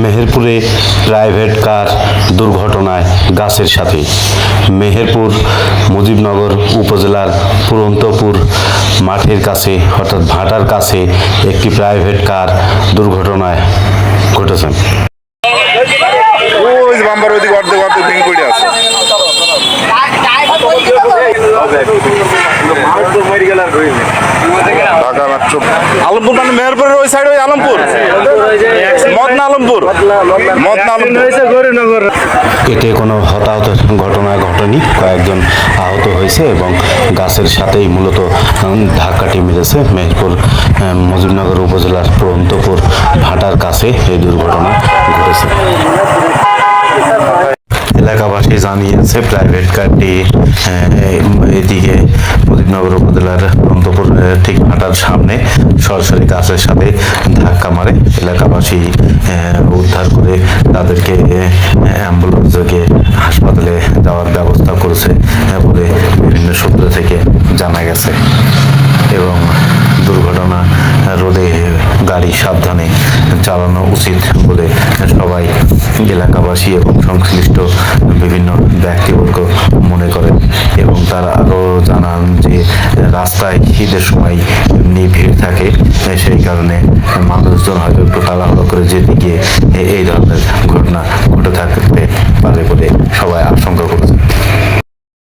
মেহেরপুরে private car দুর্ঘটনায় গাছের সাথে। মেহেরপুর মুজিবনগর উপজেলার পুরন্তপুর মাঠের কাছে অর্থাৎ ভাটার কাছে একটি প্রাইভেট কার দুর্ঘটনায় ঘটেছে। আলমপুর মানে মেহেরপুরের ওই সাইড, ওই আলমপুর মদনা আলমপুর এতে কোনো হতাহত ঘটনা ঘটেনি, কয়েকজন আহত হয়েছে এবং গাছের সাথেই মূলত ধাক্কাটি মেরেছে। মেহেরপুর মুজিবনগর উপজেলার পুরন্তপুর ভাটার কাছে এই দুর্ঘটনা ঘটেছে। এলাকাবাসী জানিয়েছে প্রাইভেট কারটি এদিকে মুজিবনগর উপজেলার অন্তপুর ঠিক ভাটার সামনে সরাসরি গাছের সাথে ধাক্কা মারে। এলাকাবাসী উদ্ধার করে তাদেরকে অ্যাম্বুলেন্সকে হাসপাতালে যাওয়ার ব্যবস্থা করেছে বলে বিভিন্ন সূত্র থেকে জানা গেছে। এবং দুর্ঘটনা রোধে গাড়ি সাবধানে চালানো উচিত বলে সবাই এলাকাবাসী এবং সংশ্লিষ্ট বিভিন্ন ব্যক্তিবর্গ মনে করেন। এবং তারা আরও জানান যে রাস্তায় ঈদের সময় এমনি ভিড় থাকে, সেই কারণে মানুষজন হয়তো একটু তাড়াহুড়ো করে যেতে গিয়ে এই ধরনের ঘটনা ঘটে থাকতে পারে বলে সবাই আশঙ্কা করেছে।